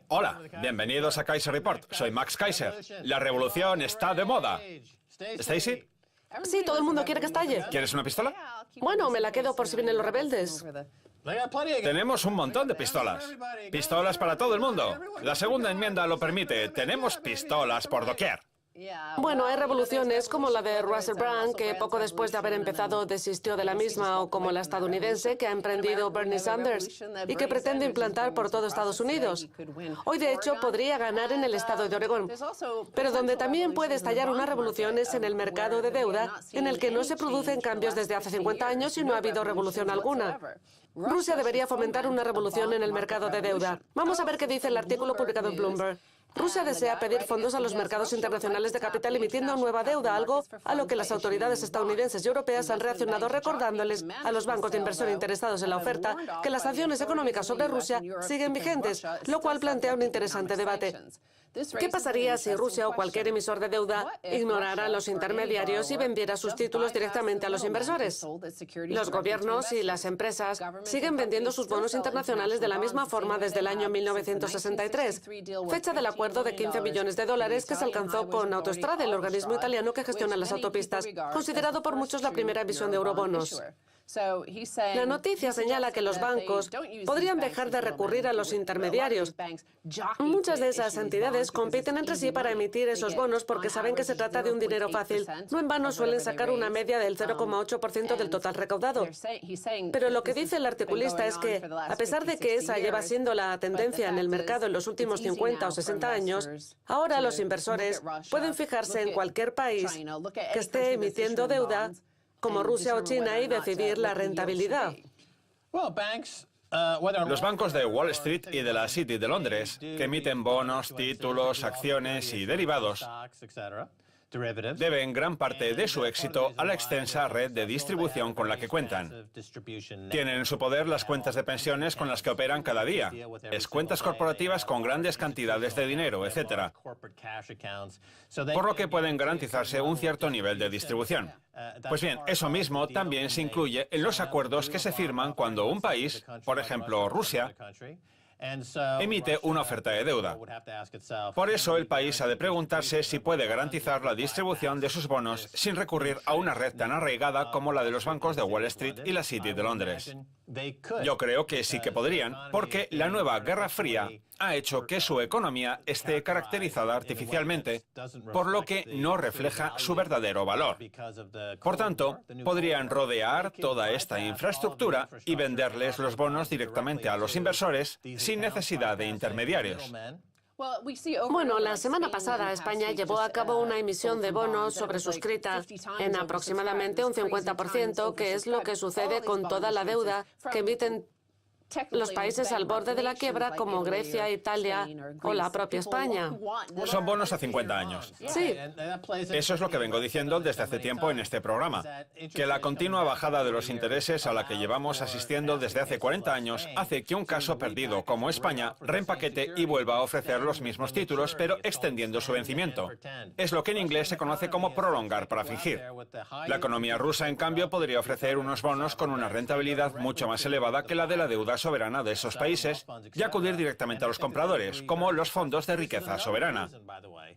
Hola, bienvenidos a Kaiser Report. Soy Max Kaiser. La revolución está de moda. ¿Stacy? Sí, todo el mundo quiere que estalle. ¿Quieres una pistola? Bueno, me la quedo por si vienen los rebeldes. Tenemos un montón de pistolas. Pistolas para todo el mundo. La segunda enmienda lo permite. Tenemos pistolas por doquier. Bueno, hay revoluciones como la de Russell Brand, que poco después de haber empezado desistió de la misma, o como la estadounidense que ha emprendido Bernie Sanders y que pretende implantar por todo Estados Unidos. Hoy, de hecho, podría ganar en el estado de Oregón. Pero donde también puede estallar una revolución es en el mercado de deuda, en el que no se producen cambios desde hace 50 años y no ha habido revolución alguna. Rusia debería fomentar una revolución en el mercado de deuda. Vamos a ver qué dice el artículo publicado en Bloomberg. Rusia desea pedir fondos a los mercados internacionales de capital emitiendo nueva deuda, algo a lo que las autoridades estadounidenses y europeas han reaccionado recordándoles a los bancos de inversión interesados en la oferta que las sanciones económicas sobre Rusia siguen vigentes, lo cual plantea un interesante debate. ¿Qué pasaría si Rusia o cualquier emisor de deuda ignorara a los intermediarios y vendiera sus títulos directamente a los inversores? Los gobiernos y las empresas siguen vendiendo sus bonos internacionales de la misma forma desde el año 1963, fecha del acuerdo de 15 millones de dólares que se alcanzó con Autostrade, el organismo italiano que gestiona las autopistas, considerado por muchos la primera emisión de eurobonos. La noticia señala que los bancos podrían dejar de recurrir a los intermediarios. Muchas de esas entidades compiten entre sí para emitir esos bonos porque saben que se trata de un dinero fácil. No en vano suelen sacar una media del 0,8% del total recaudado. Pero lo que dice el articulista es que, a pesar de que esa lleva siendo la tendencia en el mercado en los últimos 50 o 60 años, ahora los inversores pueden fijarse en cualquier país que esté emitiendo deuda, como Rusia o China, y decidir la rentabilidad. Los bancos de Wall Street y de la City de Londres, que emiten bonos, títulos, acciones y derivados, deben gran parte de su éxito a la extensa red de distribución con la que cuentan. Tienen en su poder las cuentas de pensiones con las que operan cada día, cuentas corporativas con grandes cantidades de dinero, etc. Por lo que pueden garantizarse un cierto nivel de distribución. Pues bien, eso mismo también se incluye en los acuerdos que se firman cuando un país, por ejemplo Rusia, emite una oferta de deuda. Por eso el país ha de preguntarse si puede garantizar la distribución de sus bonos sin recurrir a una red tan arraigada como la de los bancos de Wall Street y la City de Londres. Yo creo que sí que podrían, porque la nueva Guerra Fría ha hecho que su economía esté caracterizada artificialmente, por lo que no refleja su verdadero valor. Por tanto, podrían rodear toda esta infraestructura y venderles los bonos directamente a los inversores sin necesidad de intermediarios. Bueno, la semana pasada España llevó a cabo una emisión de bonos sobresuscrita en aproximadamente un 50%, que es lo que sucede con toda la deuda que emiten los países al borde de la quiebra como Grecia, Italia o la propia España. Son bonos a 50 años. Sí. Eso es lo que vengo diciendo desde hace tiempo en este programa, que la continua bajada de los intereses a la que llevamos asistiendo desde hace 40 años hace que un caso perdido como España reempaquete y vuelva a ofrecer los mismos títulos, pero extendiendo su vencimiento. Es lo que en inglés se conoce como prolongar para fingir. La economía rusa, en cambio, podría ofrecer unos bonos con una rentabilidad mucho más elevada que la de la deuda soberana de esos países y acudir directamente a los compradores, como los fondos de riqueza soberana.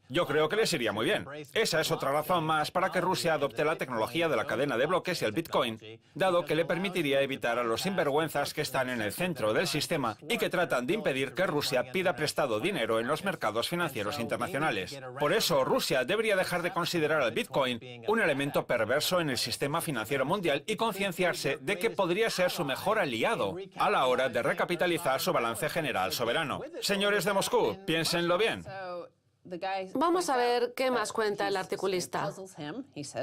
Yo creo que les iría muy bien. Esa es otra razón más para que Rusia adopte la tecnología de la cadena de bloques y el Bitcoin, dado que le permitiría evitar a los sinvergüenzas que están en el centro del sistema y que tratan de impedir que Rusia pida prestado dinero en los mercados financieros internacionales. Por eso, Rusia debería dejar de considerar al Bitcoin un elemento perverso en el sistema financiero mundial y concienciarse de que podría ser su mejor aliado a la hora de recapitalizar su balance general soberano. Señores de Moscú, piénsenlo bien. Vamos a ver qué más cuenta el articulista.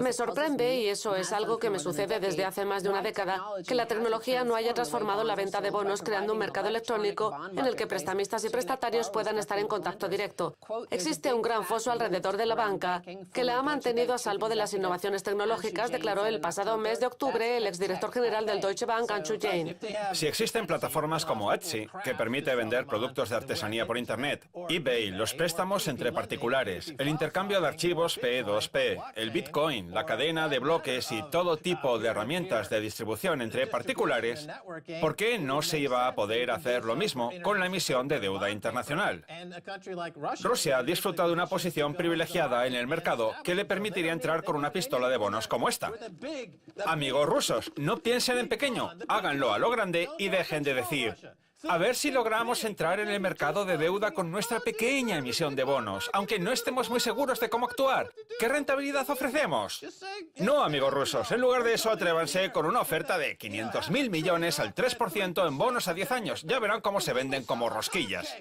Me sorprende, y eso es algo que me sucede desde hace más de una década, que la tecnología no haya transformado la venta de bonos creando un mercado electrónico en el que prestamistas y prestatarios puedan estar en contacto directo. Existe un gran foso alrededor de la banca que la ha mantenido a salvo de las innovaciones tecnológicas, declaró el pasado mes de octubre el exdirector general del Deutsche Bank, Anshu Jain. Si existen plataformas como Etsy, que permite vender productos de artesanía por Internet, eBay, los préstamos entre particulares, el intercambio de archivos P2P, el Bitcoin, la cadena de bloques y todo tipo de herramientas de distribución entre particulares, ¿por qué no se iba a poder hacer lo mismo con la emisión de deuda internacional? Rusia disfruta de una posición privilegiada en el mercado que le permitiría entrar con una pistola de bonos como esta. Amigos rusos, no piensen en pequeño, háganlo a lo grande y dejen de decir: a ver si logramos entrar en el mercado de deuda con nuestra pequeña emisión de bonos, aunque no estemos muy seguros de cómo actuar. ¿Qué rentabilidad ofrecemos? No, amigos rusos, en lugar de eso atrévanse con una oferta de 500.000 millones al 3% en bonos a 10 años. Ya verán cómo se venden como rosquillas.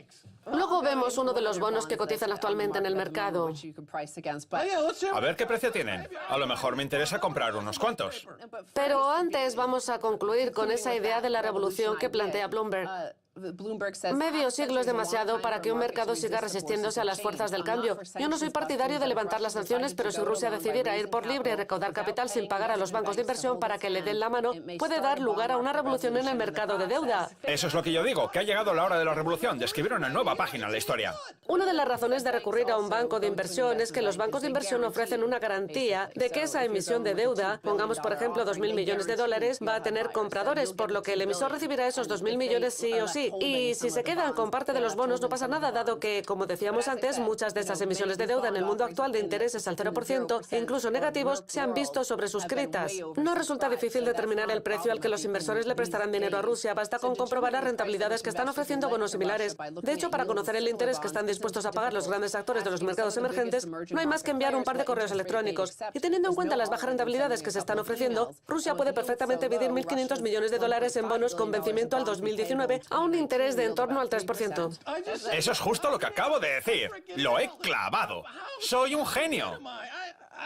Luego vemos uno de los bonos que cotizan actualmente en el mercado. A ver qué precio tienen. A lo mejor me interesa comprar unos cuantos. Pero antes vamos a concluir con esa idea de la revolución que plantea Bloomberg. Medio siglo es demasiado para que un mercado siga resistiéndose a las fuerzas del cambio. Yo no soy partidario de levantar las sanciones, pero si Rusia decidiera ir por libre y recaudar capital sin pagar a los bancos de inversión para que le den la mano, puede dar lugar a una revolución en el mercado de deuda. Eso es lo que yo digo, que ha llegado la hora de la revolución, de escribir una nueva página en la historia. Una de las razones de recurrir a un banco de inversión es que los bancos de inversión ofrecen una garantía de que esa emisión de deuda, pongamos por ejemplo 2.000 millones de dólares, va a tener compradores, por lo que el emisor recibirá esos 2.000 millones sí o sí. Y si se quedan con parte de los bonos no pasa nada, dado que, como decíamos antes, muchas de estas emisiones de deuda en el mundo actual de intereses al 0% e incluso negativos se han visto sobresuscritas. No resulta difícil determinar el precio al que los inversores le prestarán dinero a Rusia, basta con comprobar las rentabilidades que están ofreciendo bonos similares. De hecho, para conocer el interés que están dispuestos a pagar los grandes actores de los mercados emergentes, no hay más que enviar un par de correos electrónicos. Y teniendo en cuenta las bajas rentabilidades que se están ofreciendo, Rusia puede perfectamente emitir 1.500 millones de dólares en bonos con vencimiento al 2019 a un interés de en torno al 3%. Eso es justo lo que acabo de decir. Lo he clavado. Soy un genio.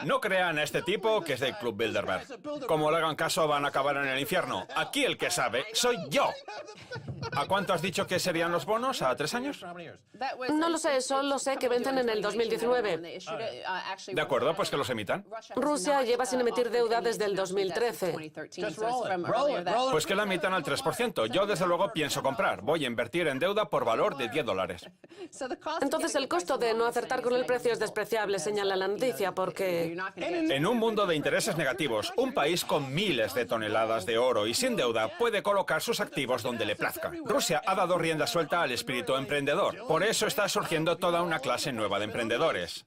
No crean a este tipo que es del Club Bilderberg. Como le hagan caso, van a acabar en el infierno. Aquí el que sabe soy yo. ¿A cuánto has dicho que serían los bonos? ¿A 3 años? No lo sé, solo sé que vencen en el 2019. De acuerdo, pues que los emitan. Rusia lleva sin emitir deuda desde el 2013. Pues que la emitan al 3%. Yo, desde luego, pienso comprar. Voy a invertir en deuda por valor de $10. Entonces el costo de no acertar con el precio es despreciable, señala la noticia, porque... En un mundo de intereses negativos, un país con miles de toneladas de oro y sin deuda puede colocar sus activos donde le plazca. Rusia ha dado rienda suelta al espíritu emprendedor. Por eso está surgiendo toda una clase nueva de emprendedores.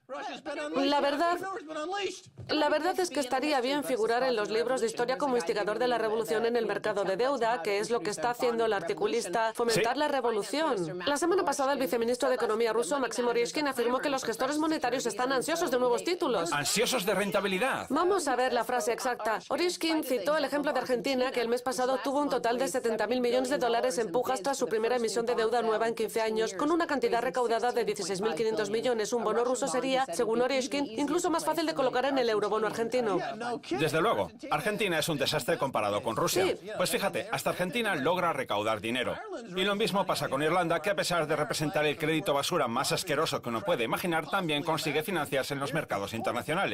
La verdad es que estaría bien figurar en los libros de historia como instigador de la revolución en el mercado de deuda, que es lo que está haciendo el articulista Fomentar la Revolución. La semana pasada el viceministro de Economía ruso, Maxim Oryshkin, afirmó que los gestores monetarios están ansiosos de nuevos títulos. Ansiosos de rentabilidad. Vamos a ver la frase exacta. Oryshkin citó el ejemplo de Argentina, que el mes pasado tuvo un total de 70.000 millones de dólares en pujas tras su primera emisión de deuda nueva en 15 años, con una cantidad recaudada de 16.500 millones. Un bono ruso sería, según Oryshkin, incluso más fácil de colocar en el eurobono argentino. Desde luego, Argentina es un desastre comparado con Rusia. Sí. Pues fíjate, hasta Argentina logra recaudar dinero. Y lo mismo pasa con Irlanda, que a pesar de representar el crédito basura más asqueroso que uno puede imaginar, también consigue financiarse en los mercados internacionales.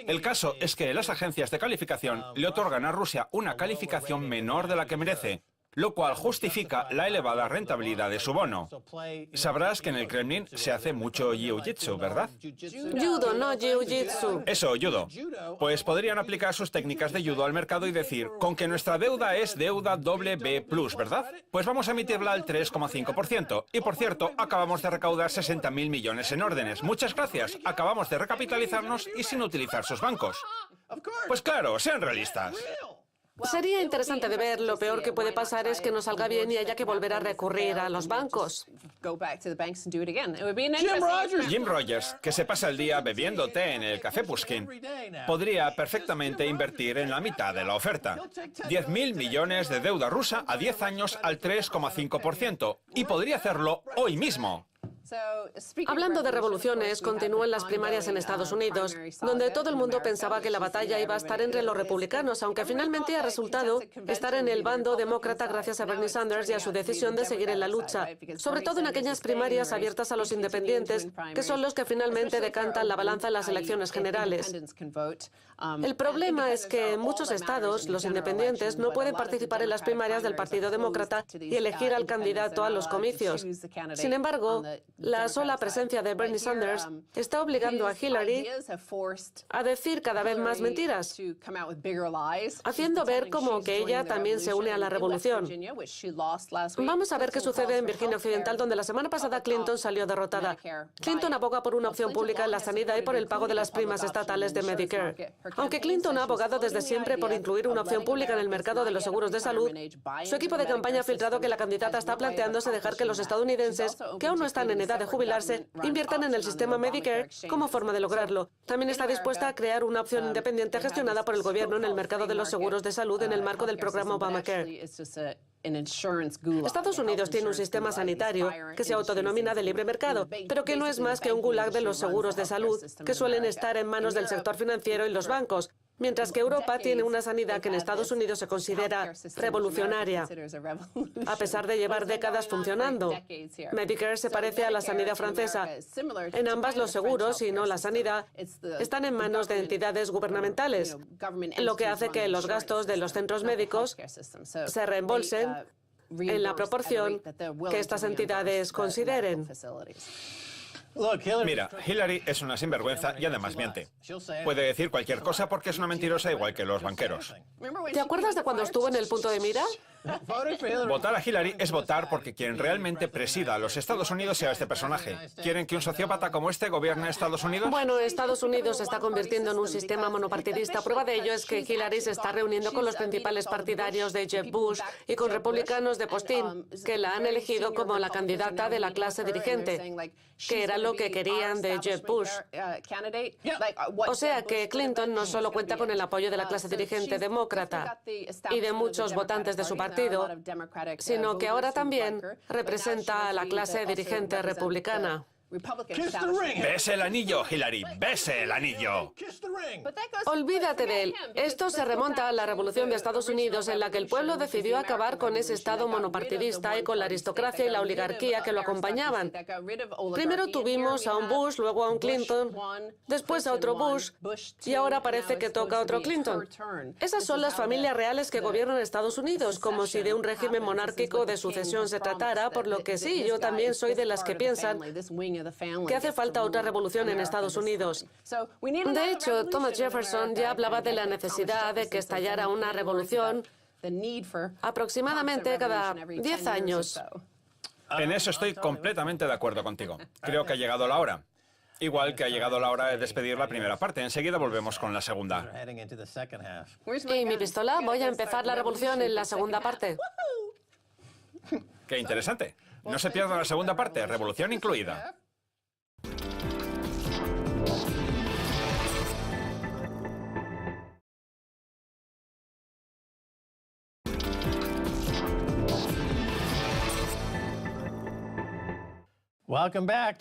El caso es que las agencias de calificación le otorgan a Rusia una calificación menor de la que merece, lo cual justifica la elevada rentabilidad de su bono. Sabrás que en el Kremlin se hace mucho jiu-jitsu, ¿verdad? Judo, no jiu-jitsu. Eso, judo. Pues podrían aplicar sus técnicas de judo al mercado y decir, con que nuestra deuda es deuda B+, ¿verdad? Pues vamos a emitirla al 3,5%. Y por cierto, acabamos de recaudar 60.000 millones en órdenes. Muchas gracias. Acabamos de recapitalizarnos y sin utilizar sus bancos. Pues claro, sean realistas. Sería interesante de ver. Lo peor que puede pasar es que no salga bien y haya que volver a recurrir a los bancos. Jim Rogers, que se pasa el día bebiendo té en el Café Pushkin, podría perfectamente invertir en la mitad de la oferta. 10.000 millones de deuda rusa a 10 años al 3,5%. Y podría hacerlo hoy mismo. Hablando de revoluciones, continúan las primarias en Estados Unidos, donde todo el mundo pensaba que la batalla iba a estar entre los republicanos, aunque finalmente ha resultado estar en el bando demócrata gracias a Bernie Sanders y a su decisión de seguir en la lucha, sobre todo en aquellas primarias abiertas a los independientes, que son los que finalmente decantan la balanza en las elecciones generales. El problema es que en muchos estados los independientes no pueden participar en las primarias del Partido Demócrata y elegir al candidato a los comicios. Sin embargo, La sola presencia de Bernie Sanders está obligando a Hillary a decir cada vez más mentiras, haciendo ver como que ella también se une a la revolución. Vamos a ver qué sucede en Virginia Occidental, donde la semana pasada Clinton salió derrotada. Clinton aboga por una opción pública en la sanidad y por el pago de las primas estatales de Medicare. Aunque Clinton ha abogado desde siempre por incluir una opción pública en el mercado de los seguros de salud, su equipo de campaña ha filtrado que la candidata está planteándose dejar que los estadounidenses, que aún no están en edad de jubilarse, inviertan en el sistema Medicare como forma de lograrlo. También está dispuesta a crear una opción independiente gestionada por el gobierno en el mercado de los seguros de salud en el marco del programa Obamacare. Estados Unidos tiene un sistema sanitario que se autodenomina de libre mercado, pero que no es más que un gulag de los seguros de salud, que suelen estar en manos del sector financiero y los bancos, mientras que Europa tiene una sanidad que en Estados Unidos se considera revolucionaria, a pesar de llevar décadas funcionando. Medicare se parece a la sanidad francesa. En ambas, los seguros, y no la sanidad, están en manos de entidades gubernamentales, lo que hace que los gastos de los centros médicos se reembolsen en la proporción que estas entidades consideren. Mira, Hillary es una sinvergüenza y además miente. Puede decir cualquier cosa porque es una mentirosa igual que los banqueros. ¿Te acuerdas de cuando estuvo en el punto de mira? Votar a Hillary es votar porque quien realmente presida a los Estados Unidos sea este personaje. ¿Quieren que un sociópata como este gobierne Estados Unidos? Bueno, Estados Unidos se está convirtiendo en un sistema monopartidista. Prueba de ello es que Hillary se está reuniendo con los principales partidarios de Jeb Bush y con republicanos de postín, que la han elegido como la candidata de la clase dirigente, que era lo que querían de Jeb Bush. O sea que Clinton no solo cuenta con el apoyo de la clase dirigente demócrata y de muchos votantes de su partido, sino que ahora también representa a la clase dirigente republicana. ¡Bese el anillo, Hillary! ¡Bese el anillo! Olvídate de él. Esto se remonta a la Revolución de Estados Unidos, en la que el pueblo decidió acabar con ese Estado monopartidista y con la aristocracia y la oligarquía que lo acompañaban. Primero tuvimos a un Bush, luego a un Clinton, después a otro Bush, y ahora parece que toca a otro Clinton. Esas son las familias reales que gobiernan Estados Unidos, como si de un régimen monárquico de sucesión se tratara, por lo que sí, yo también soy de las que piensan que hace falta otra revolución en Estados Unidos. De hecho, Thomas Jefferson ya hablaba de la necesidad de que estallara una revolución aproximadamente cada 10 años. En eso estoy completamente de acuerdo contigo. Creo que ha llegado la hora. Igual que ha llegado la hora de despedir la primera parte. Enseguida volvemos con la segunda. Y mi pistola, voy a empezar la revolución en la segunda parte. ¡Qué interesante! No se pierda la segunda parte, revolución incluida.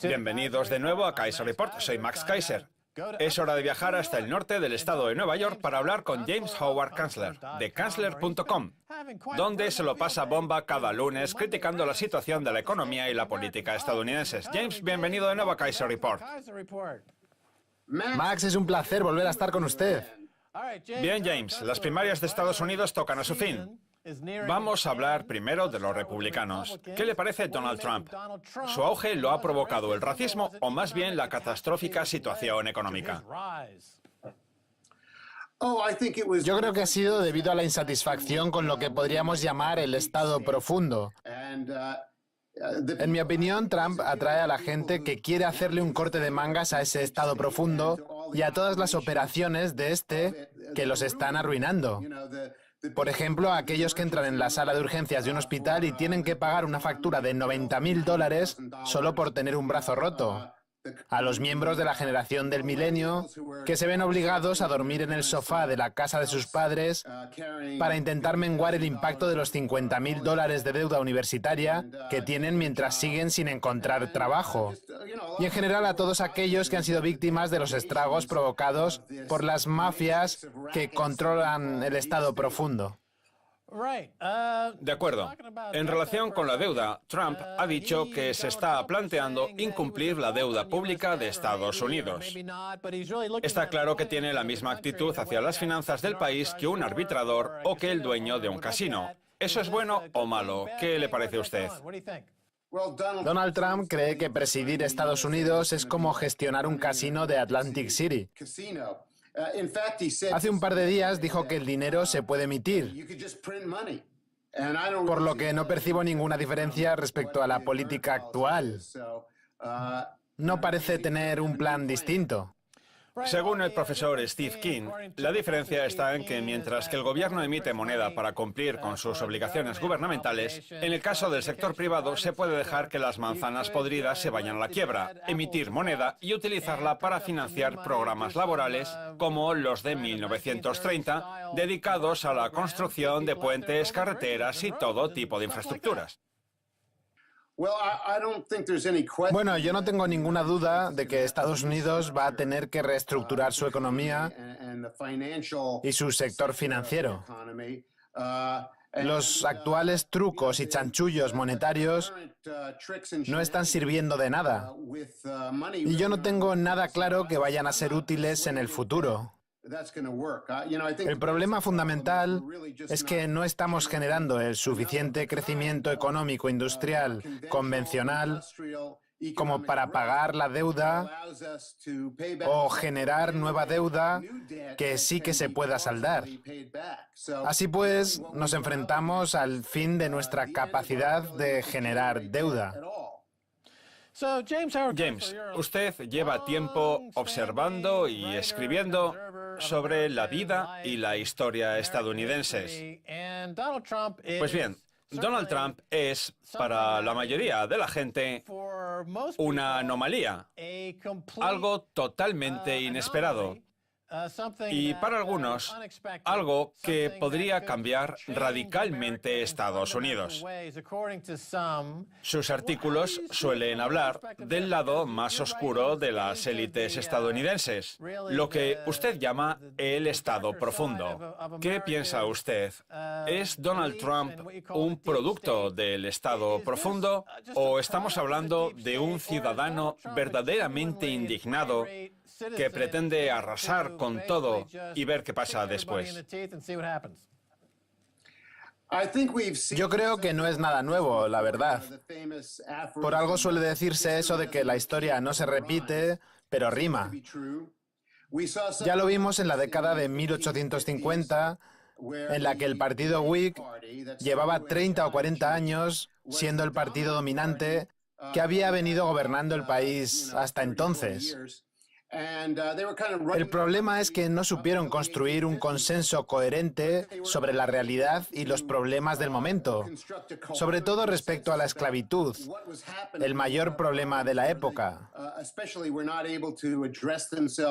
Bienvenidos de nuevo a Kaiser Report. Soy Max Kaiser. Es hora de viajar hasta el norte del estado de Nueva York para hablar con James Howard Kanzler, de Kanzler.com, donde se lo pasa bomba cada lunes criticando la situación de la economía y la política estadounidenses. James, bienvenido de nuevo a Kaiser Report. Max, es un placer volver a estar con usted. Bien, James, las primarias de Estados Unidos tocan a su fin. Vamos a hablar primero de los republicanos. ¿Qué le parece Donald Trump? ¿Su auge lo ha provocado el racismo o más bien la catastrófica situación económica? Yo creo que ha sido debido a la insatisfacción con lo que podríamos llamar el estado profundo. En mi opinión, Trump atrae a la gente que quiere hacerle un corte de mangas a ese estado profundo y a todas las operaciones de este que los están arruinando. Por ejemplo, a aquellos que entran en la sala de urgencias de un hospital y tienen que pagar una factura de $90.000 solo por tener un brazo roto. A los miembros de la generación del milenio, que se ven obligados a dormir en el sofá de la casa de sus padres para intentar menguar el impacto de los $50.000 de deuda universitaria que tienen mientras siguen sin encontrar trabajo. Y en general a todos aquellos que han sido víctimas de los estragos provocados por las mafias que controlan el estado profundo. De acuerdo. En relación con la deuda, Trump ha dicho que se está planteando incumplir la deuda pública de Estados Unidos. Está claro que tiene la misma actitud hacia las finanzas del país que un arbitrador o que el dueño de un casino. ¿Eso es bueno o malo? ¿Qué le parece a usted? Donald Trump cree que presidir Estados Unidos es como gestionar un casino de Atlantic City. Hace un par de días dijo que el dinero se puede emitir, por lo que no percibo ninguna diferencia respecto a la política actual. No parece tener un plan distinto. Según el profesor Steve King, la diferencia está en que mientras que el gobierno emite moneda para cumplir con sus obligaciones gubernamentales, en el caso del sector privado se puede dejar que las manzanas podridas se vayan a la quiebra, emitir moneda y utilizarla para financiar programas laborales como los de 1930, dedicados a la construcción de puentes, carreteras y todo tipo de infraestructuras. Bueno, yo no tengo ninguna duda de que Estados Unidos va a tener que reestructurar su economía y su sector financiero. Los actuales trucos y chanchullos monetarios no están sirviendo de nada. Y yo no tengo nada claro que vayan a ser útiles en el futuro. El problema fundamental es que no estamos generando el suficiente crecimiento económico industrial convencional como para pagar la deuda o generar nueva deuda que sí que se pueda saldar. Así pues, nos enfrentamos al fin de nuestra capacidad de generar deuda. James, usted lleva tiempo observando y escribiendo sobre la vida y la historia estadounidenses. Pues bien, Donald Trump es, para la mayoría de la gente, una anomalía, algo totalmente inesperado. Y para algunos, algo que podría cambiar radicalmente Estados Unidos. Sus artículos suelen hablar del lado más oscuro de las élites estadounidenses, lo que usted llama el Estado profundo. ¿Qué piensa usted? ¿Es Donald Trump un producto del Estado profundo o estamos hablando de un ciudadano verdaderamente indignado que pretende arrasar con todo y ver qué pasa después? Yo creo que no es nada nuevo, la verdad. Por algo suele decirse eso de que la historia no se repite, pero rima. Ya lo vimos en la década de 1850, en la que el partido Whig llevaba 30 o 40 años siendo el partido dominante que había venido gobernando el país hasta entonces. El problema es que no supieron construir un consenso coherente sobre la realidad y los problemas del momento, sobre todo respecto a la esclavitud, el mayor problema de la época.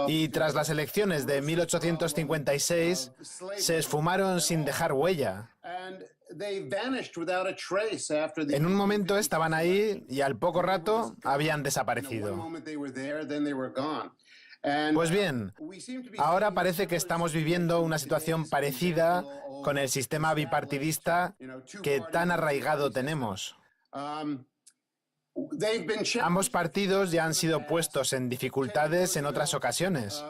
Y tras las elecciones de 1856, se esfumaron sin dejar huella. En un momento estaban ahí y al poco rato habían desaparecido. Pues bien, ahora parece que estamos viviendo una situación parecida con el sistema bipartidista que tan arraigado tenemos. Ambos partidos ya han sido puestos en dificultades en otras ocasiones,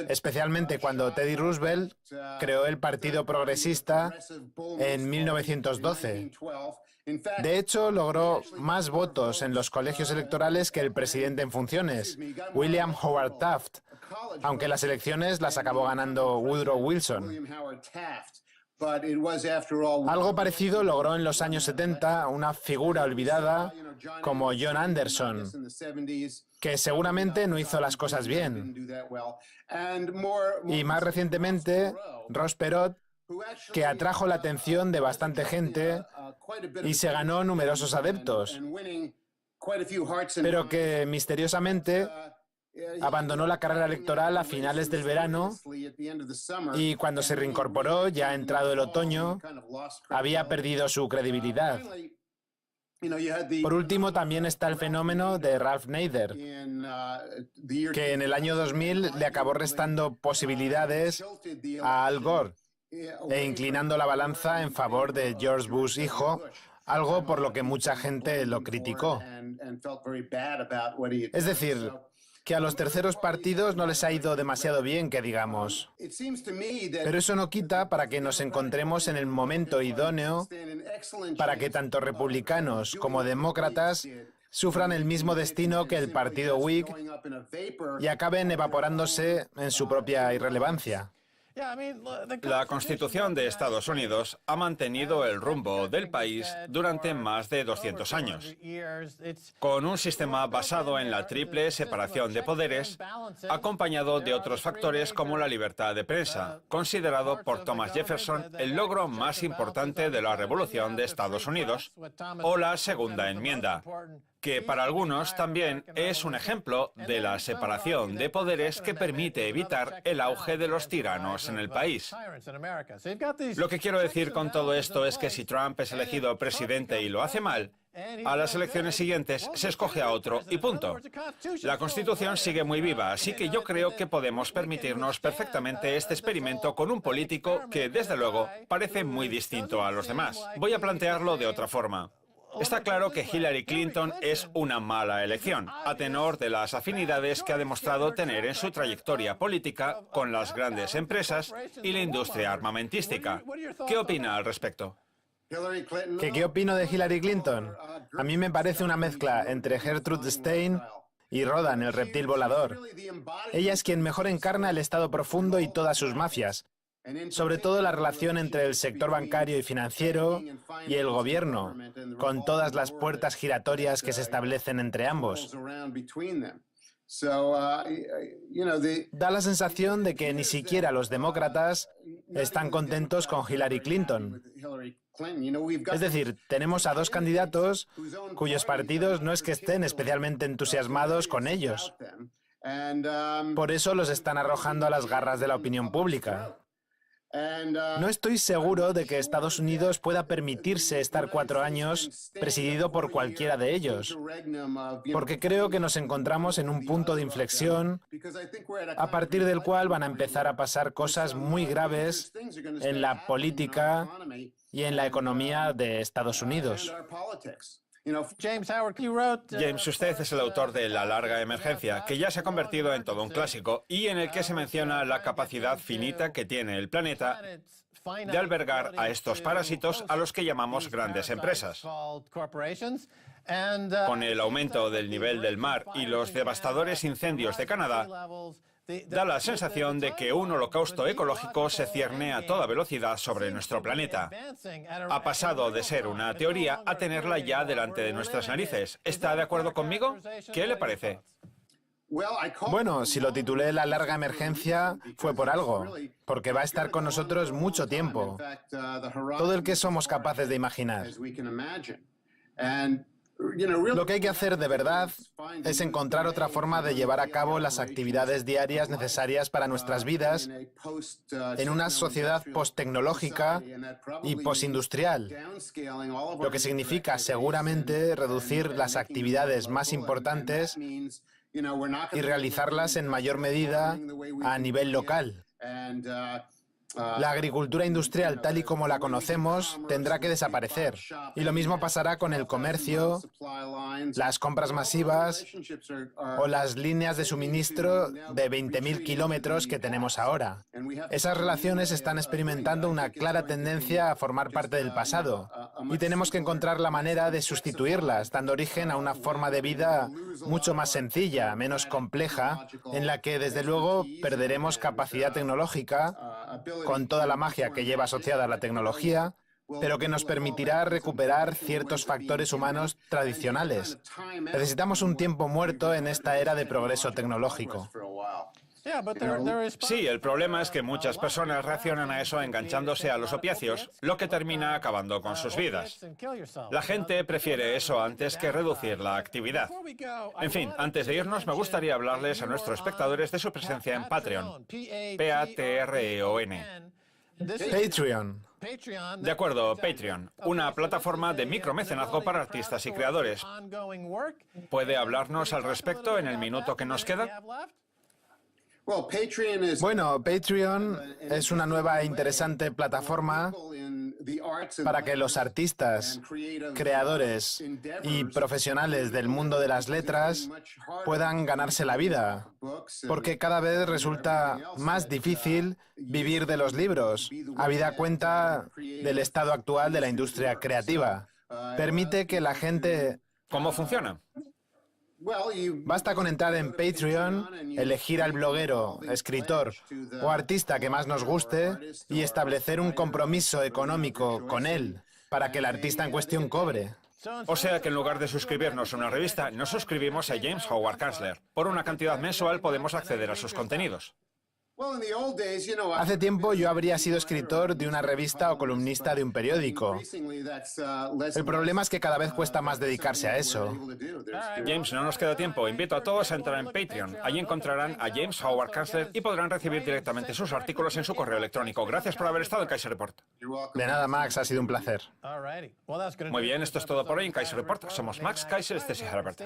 especialmente cuando Teddy Roosevelt creó el Partido Progresista en 1912. De hecho, logró más votos en los colegios electorales que el presidente en funciones, William Howard Taft, aunque las elecciones las acabó ganando Woodrow Wilson. Algo parecido logró en los años 70 una figura olvidada como John Anderson, que seguramente no hizo las cosas bien. Y más recientemente, Ross Perot, que atrajo la atención de bastante gente y se ganó numerosos adeptos, pero que misteriosamente abandonó la carrera electoral a finales del verano y cuando se reincorporó, ya entrado el otoño, había perdido su credibilidad. Por último, también está el fenómeno de Ralph Nader, que en el año 2000 le acabó restando posibilidades a Al Gore e inclinando la balanza en favor de George Bush hijo, algo por lo que mucha gente lo criticó. Es decir, que a los terceros partidos no les ha ido demasiado bien, que digamos. Pero eso no quita para que nos encontremos en el momento idóneo para que tanto republicanos como demócratas sufran el mismo destino que el partido Whig y acaben evaporándose en su propia irrelevancia. La Constitución de Estados Unidos ha mantenido el rumbo del país durante más de 200 años, con un sistema basado en la triple separación de poderes, acompañado de otros factores como la libertad de prensa, considerado por Thomas Jefferson el logro más importante de la Revolución de Estados Unidos, o la Segunda Enmienda, que para algunos también es un ejemplo de la separación de poderes que permite evitar el auge de los tiranos en el país. Lo que quiero decir con todo esto es que si Trump es elegido presidente y lo hace mal, a las elecciones siguientes se escoge a otro y punto. La Constitución sigue muy viva, así que yo creo que podemos permitirnos perfectamente este experimento con un político que, desde luego, parece muy distinto a los demás. Voy a plantearlo de otra forma. Está claro que Hillary Clinton es una mala elección, a tenor de las afinidades que ha demostrado tener en su trayectoria política con las grandes empresas y la industria armamentística. ¿Qué opina al respecto? ¿Qué opino de Hillary Clinton? A mí me parece una mezcla entre Gertrude Stein y Rodan, el reptil volador. Ella es quien mejor encarna el Estado profundo y todas sus mafias, sobre todo la relación entre el sector bancario y financiero y el gobierno, con todas las puertas giratorias que se establecen entre ambos. Da la sensación de que ni siquiera los demócratas están contentos con Hillary Clinton. Es decir, tenemos a dos candidatos cuyos partidos no es que estén especialmente entusiasmados con ellos. Por eso los están arrojando a las garras de la opinión pública. No estoy seguro de que Estados Unidos pueda permitirse estar 4 años presidido por cualquiera de ellos, porque creo que nos encontramos en un punto de inflexión a partir del cual van a empezar a pasar cosas muy graves en la política y en la economía de Estados Unidos. James, usted es el autor de La larga emergencia, que ya se ha convertido en todo un clásico y en el que se menciona la capacidad finita que tiene el planeta de albergar a estos parásitos a los que llamamos grandes empresas. Con el aumento del nivel del mar y los devastadores incendios de Canadá, da la sensación de que un holocausto ecológico se cierne a toda velocidad sobre nuestro planeta. Ha pasado de ser una teoría a tenerla ya delante de nuestras narices. ¿Está de acuerdo conmigo? ¿Qué le parece? Bueno, si lo titulé La larga emergencia fue por algo, porque va a estar con nosotros mucho tiempo, todo el que somos capaces de imaginar. Lo que hay que hacer de verdad es encontrar otra forma de llevar a cabo las actividades diarias necesarias para nuestras vidas en una sociedad posttecnológica y postindustrial, lo que significa seguramente reducir las actividades más importantes y realizarlas en mayor medida a nivel local. La agricultura industrial, tal y como la conocemos, tendrá que desaparecer. Y lo mismo pasará con el comercio, las compras masivas o las líneas de suministro de 20.000 kilómetros que tenemos ahora. Esas relaciones están experimentando una clara tendencia a formar parte del pasado. Y tenemos que encontrar la manera de sustituirlas, dando origen a una forma de vida mucho más sencilla, menos compleja, en la que, desde luego, perderemos capacidad tecnológica, con toda la magia que lleva asociada a la tecnología, pero que nos permitirá recuperar ciertos factores humanos tradicionales. Necesitamos un tiempo muerto en esta era de progreso tecnológico. Sí, el problema es que muchas personas reaccionan a eso enganchándose a los opiáceos, lo que termina acabando con sus vidas. La gente prefiere eso antes que reducir la actividad. En fin, antes de irnos, me gustaría hablarles a nuestros espectadores de su presencia en Patreon. P-A-T-R-E-O-N. Patreon. De acuerdo, Patreon, una plataforma de micromecenazgo para artistas y creadores. ¿Puede hablarnos al respecto en el minuto que nos queda? Bueno, Patreon es una nueva e interesante plataforma para que los artistas, creadores y profesionales del mundo de las letras puedan ganarse la vida, porque cada vez resulta más difícil vivir de los libros, habida cuenta del estado actual de la industria creativa. Permite que la gente... ¿Cómo funciona? Basta con entrar en Patreon, elegir al bloguero, escritor o artista que más nos guste y establecer un compromiso económico con él para que el artista en cuestión cobre. O sea que en lugar de suscribirnos a una revista, nos suscribimos a James Howard Kunstler. Por una cantidad mensual podemos acceder a sus contenidos. Hace tiempo yo habría sido escritor de una revista o columnista de un periódico. El problema es que cada vez cuesta más dedicarse a eso. James, no nos queda tiempo. Invito a todos a entrar en Patreon. Allí encontrarán a James Howard Kunstler y podrán recibir directamente sus artículos en su correo electrónico. Gracias por haber estado en Kaiser Report. De nada, Max, ha sido un placer. Muy bien, esto es todo por hoy en Kaiser Report. Somos Max Kaiser y Stacey Herbert.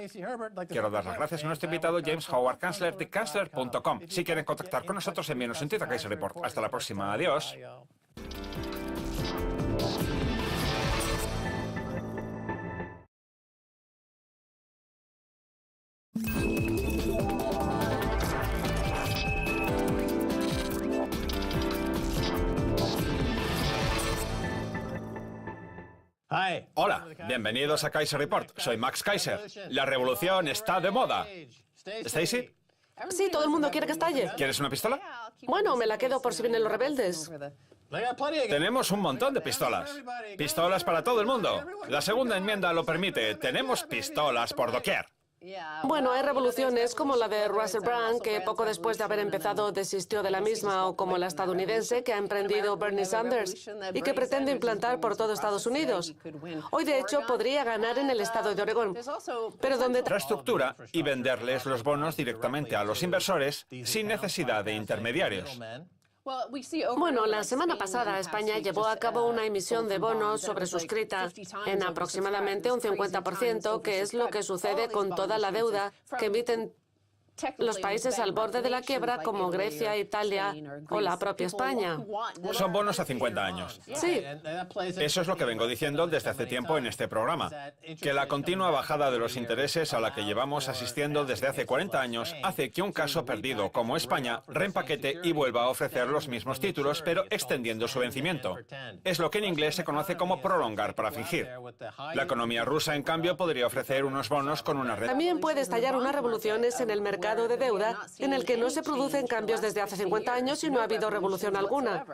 Quiero dar las gracias a nuestro invitado James Howard Kunstler de Kunstler.com. Si quieren contactar con nosotros, envíenos un tweet a Kaiser Report. Hasta la próxima. Adiós. Hola, bienvenidos a Kaiser Report. Soy Max Kaiser. La revolución está de moda. ¿Stacey? Sí, todo el mundo quiere que estalle. ¿Quieres una pistola? Bueno, me la quedo por si vienen los rebeldes. Tenemos un montón de pistolas. Pistolas para todo el mundo. La segunda enmienda lo permite. Tenemos pistolas por doquier. Bueno, hay revoluciones como la de Russell Brand, que poco después de haber empezado desistió de la misma, o como la estadounidense que ha emprendido Bernie Sanders y que pretende implantar por todo Estados Unidos. Hoy, de hecho, podría ganar en el estado de Oregón, pero donde... Infraestructura y venderles los bonos directamente a los inversores sin necesidad de intermediarios. Bueno, la semana pasada España llevó a cabo una emisión de bonos sobresuscrita en aproximadamente un 50%, que es lo que sucede con toda la deuda que emiten los países al borde de la quiebra como Grecia, Italia o la propia España. Son bonos a 50 años. Sí. Eso es lo que vengo diciendo desde hace tiempo en este programa, que la continua bajada de los intereses a la que llevamos asistiendo desde hace 40 años hace que un caso perdido como España reempaquete y vuelva a ofrecer los mismos títulos, pero extendiendo su vencimiento. Es lo que en inglés se conoce como prolongar para fingir. La economía rusa, en cambio, podría ofrecer unos bonos con una red. También puede estallar unas revoluciones en el mercado de deuda en el que no se producen cambios desde hace 50 años y no ha habido revolución alguna.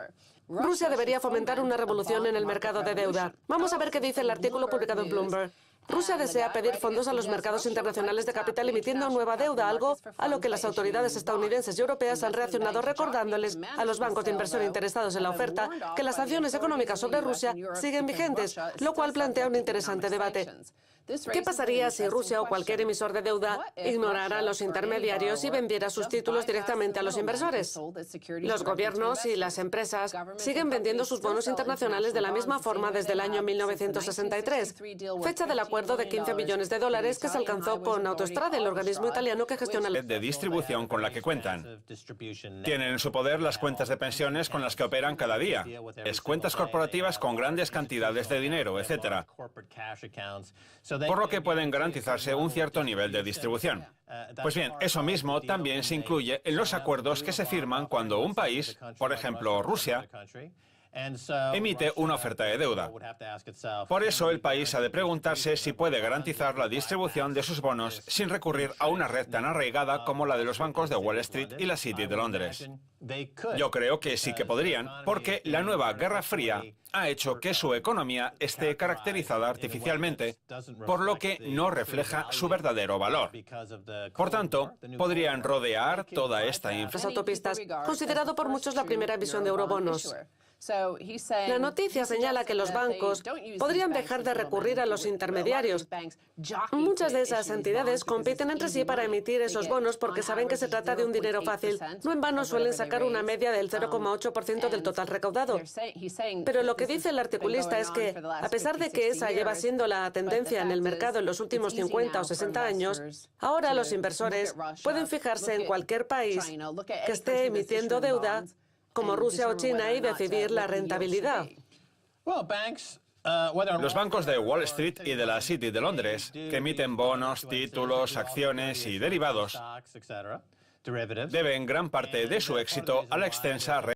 Rusia debería fomentar una revolución en el mercado de deuda. Vamos a ver qué dice el artículo publicado en Bloomberg. Rusia desea pedir fondos a los mercados internacionales de capital emitiendo nueva deuda, algo a lo que las autoridades estadounidenses y europeas han reaccionado recordándoles a los bancos de inversión interesados en la oferta que las sanciones económicas sobre Rusia siguen vigentes, lo cual plantea un interesante debate. ¿Qué pasaría si Rusia o cualquier emisor de deuda ignorara a los intermediarios y vendiera sus títulos directamente a los inversores? Los gobiernos y las empresas siguen vendiendo sus bonos internacionales de la misma forma desde el año 1963, fecha del acuerdo de 15 billones de dólares que se alcanzó con Autostrade, el organismo italiano que gestiona la red de distribución con la que cuentan. Tienen en su poder las cuentas de pensiones con las que operan cada día, es cuentas corporativas con grandes cantidades de dinero, etc., por lo que pueden garantizarse un cierto nivel de distribución. Pues bien, eso mismo también se incluye en los acuerdos que se firman cuando un país, por ejemplo Rusia, emite una oferta de deuda. Por eso el país ha de preguntarse si puede garantizar la distribución de sus bonos sin recurrir a una red tan arraigada como la de los bancos de Wall Street y la City de Londres. Yo creo que sí que podrían, porque la nueva Guerra Fría ha hecho que su economía esté caracterizada artificialmente, por lo que no refleja su verdadero valor. Por tanto, podrían rodear toda esta las autopistas, considerado por muchos la primera emisión de eurobonos. La noticia señala que los bancos podrían dejar de recurrir a los intermediarios. Muchas de esas entidades compiten entre sí para emitir esos bonos porque saben que se trata de un dinero fácil. No en vano suelen sacar una media del 0,8% del total recaudado. Pero lo que dice el articulista es que, a pesar de que esa lleva siendo la tendencia en el mercado en los últimos 50 o 60 años, ahora los inversores pueden fijarse en cualquier país que esté emitiendo deuda, como Rusia o China, y decidir la rentabilidad. Los bancos de Wall Street y de la City de Londres, que emiten bonos, títulos, acciones y derivados, deben gran parte de su éxito a la extensa red